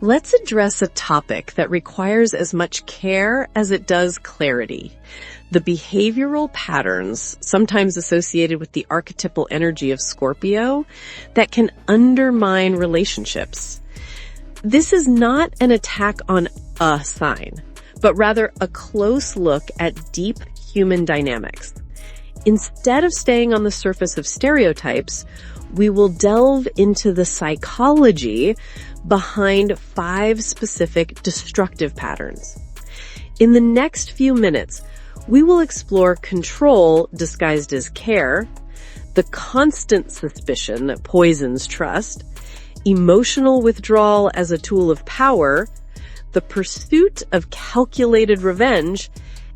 Let's address a topic that requires as much care as it does clarity. The behavioral patterns, sometimes associated with the archetypal energy of Scorpio, that can undermine relationships. This is not an attack on a sign, but rather a close look at deep human dynamics. Instead of staying on the surface of stereotypes, we will delve into the psychology behind 5 specific destructive patterns. In the next few minutes, we will explore control disguised as care, the constant suspicion that poisons trust, emotional withdrawal as a tool of power, the pursuit of calculated revenge,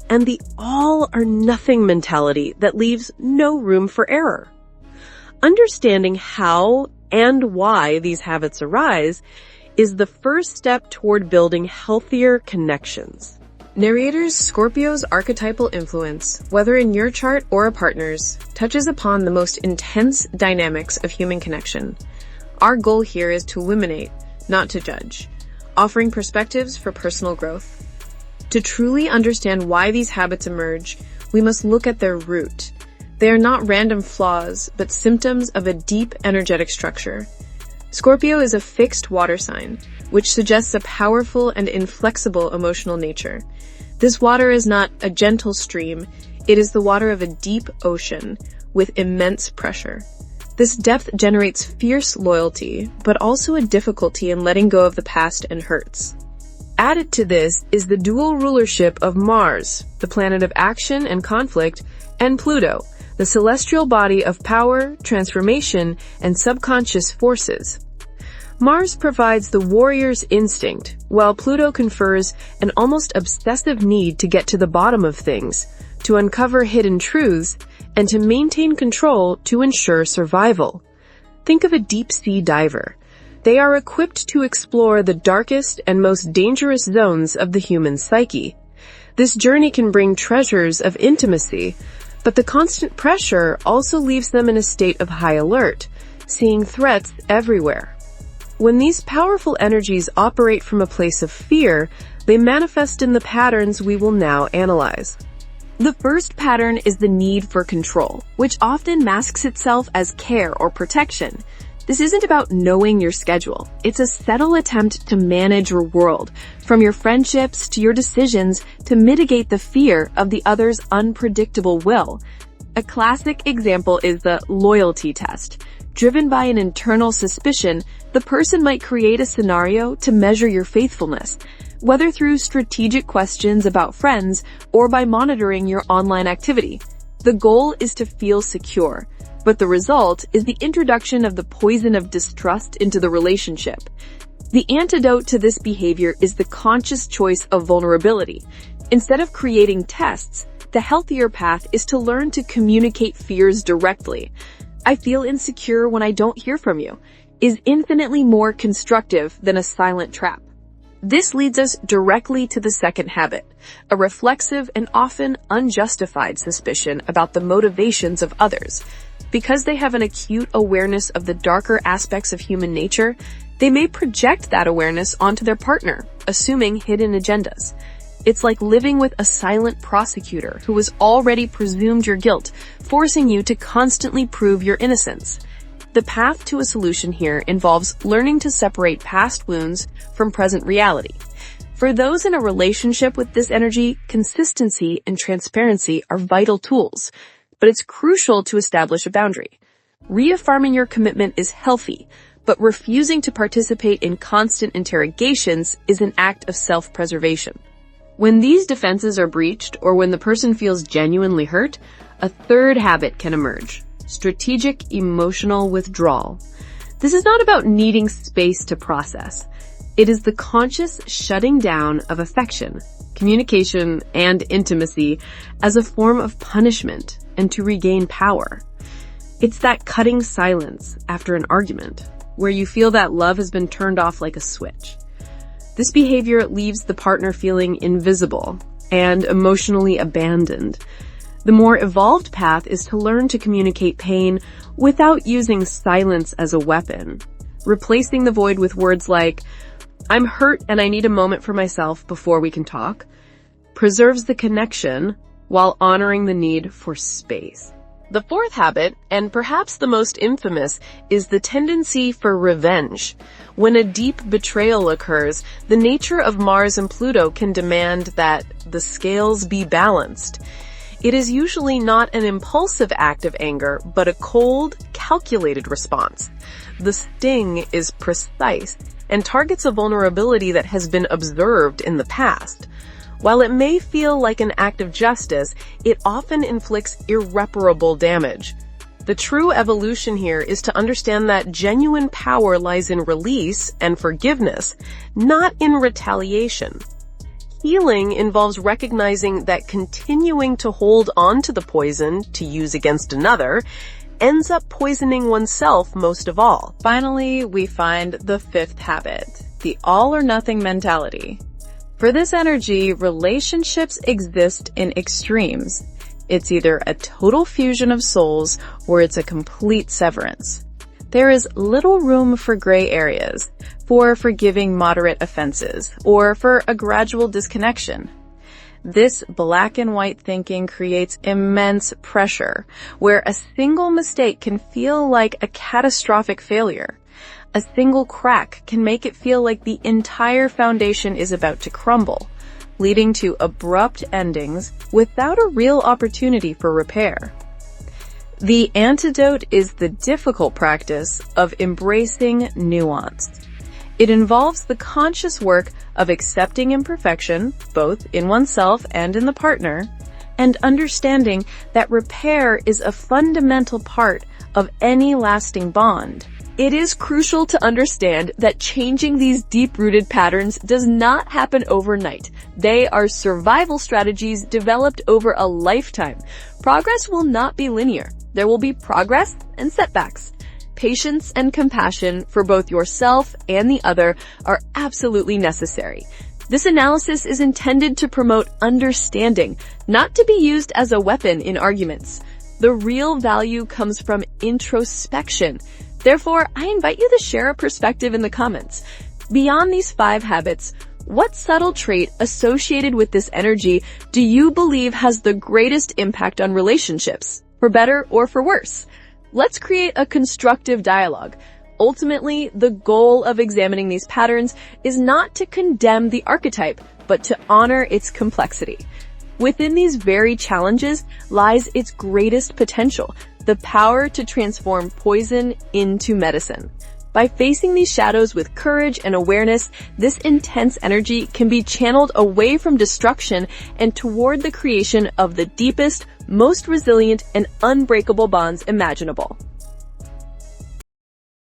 and the all-or-nothing mentality that leaves no room for error. Understanding how and why these habits arise is the first step toward building healthier connections. Narrator's Scorpio's archetypal influence, whether in your chart or a partner's, touches upon the most intense dynamics of human connection. Our goal here is to illuminate, not to judge, offering perspectives for personal growth. To truly understand why these habits emerge, we must look at their root. They are not random flaws, but symptoms of a deep energetic structure. Scorpio is a fixed water sign, which suggests a powerful and inflexible emotional nature. This water is not a gentle stream, it is the water of a deep ocean with immense pressure. This depth generates fierce loyalty, but also a difficulty in letting go of the past and hurts. Added to this is the dual rulership of Mars, the planet of action and conflict, and Pluto, the celestial body of power, transformation, and subconscious forces. Mars provides the warrior's instinct, while Pluto confers an almost obsessive need to get to the bottom of things, to uncover hidden truths, and to maintain control to ensure survival. Think of a deep-sea diver. They are equipped to explore the darkest and most dangerous zones of the human psyche. This journey can bring treasures of intimacy, but the constant pressure also leaves them in a state of high alert, seeing threats everywhere. When these powerful energies operate from a place of fear, they manifest in the patterns we will now analyze. The first pattern is the need for control, which often masks itself as care or protection. This isn't about knowing your schedule. It's a subtle attempt to manage your world, from your friendships to your decisions, to mitigate the fear of the other's unpredictable will. A classic example is the loyalty test. Driven by an internal suspicion, the person might create a scenario to measure your faithfulness, whether through strategic questions about friends or by monitoring your online activity. The goal is to feel secure, but the result is the introduction of the poison of distrust into the relationship. The antidote to this behavior is the conscious choice of vulnerability. Instead of creating tests, the healthier path is to learn to communicate fears directly. "I feel insecure when I don't hear from you," is infinitely more constructive than a silent trap. This leads us directly to the second habit, a reflexive and often unjustified suspicion about the motivations of others. Because they have an acute awareness of the darker aspects of human nature, they may project that awareness onto their partner, assuming hidden agendas. It's like living with a silent prosecutor who has already presumed your guilt, forcing you to constantly prove your innocence. The path to a solution here involves learning to separate past wounds from present reality. For those in a relationship with this energy, consistency and transparency are vital tools, but it's crucial to establish a boundary. Reaffirming your commitment is healthy, but refusing to participate in constant interrogations is an act of self-preservation. When these defenses are breached, or when the person feels genuinely hurt, a third habit can emerge: strategic emotional withdrawal. This is not about needing space to process. It is the conscious shutting down of affection, communication, and intimacy as a form of punishment and to regain power. It's that cutting silence after an argument, where you feel that love has been turned off like a switch. This behavior leaves the partner feeling invisible and emotionally abandoned. The more evolved path is to learn to communicate pain without using silence as a weapon, replacing the void with words like, I'm hurt and I need a moment for myself before we can talk, preserves the connection while honoring the need for space. The fourth habit, and perhaps the most infamous, is the tendency for revenge. When a deep betrayal occurs, the nature of Mars and Pluto can demand that the scales be balanced. It is usually not an impulsive act of anger, but a cold, calculated response. The sting is precise and targets a vulnerability that has been observed in the past. While it may feel like an act of justice, it often inflicts irreparable damage. The true evolution here is to understand that genuine power lies in release and forgiveness, not in retaliation. Healing involves recognizing that continuing to hold on to the poison to use against another ends up poisoning oneself most of all. Finally, we find the fifth habit, the all-or-nothing mentality. For this energy, relationships exist in extremes. It's either a total fusion of souls or it's a complete severance. There is little room for gray areas, for forgiving moderate offenses, or for a gradual disconnection. This black and white thinking creates immense pressure, where a single mistake can feel like a catastrophic failure. A single crack can make it feel like the entire foundation is about to crumble, leading to abrupt endings without a real opportunity for repair. The antidote is the difficult practice of embracing nuance. It involves the conscious work of accepting imperfection, both in oneself and in the partner, and understanding that repair is a fundamental part of any lasting bond. It is crucial to understand that changing these deep-rooted patterns does not happen overnight. They are survival strategies developed over a lifetime. Progress will not be linear. There will be progress and setbacks. Patience and compassion for both yourself and the other are absolutely necessary. This analysis is intended to promote understanding, not to be used as a weapon in arguments. The real value comes from introspection. Therefore, I invite you to share a perspective in the comments. Beyond these 5 habits, what subtle trait associated with this energy do you believe has the greatest impact on relationships, for better or for worse? Let's create a constructive dialogue. Ultimately, the goal of examining these patterns is not to condemn the archetype, but to honor its complexity. Within these very challenges lies its greatest potential, the power to transform poison into medicine. By facing these shadows with courage and awareness, this intense energy can be channeled away from destruction and toward the creation of the deepest, most resilient, and unbreakable bonds imaginable.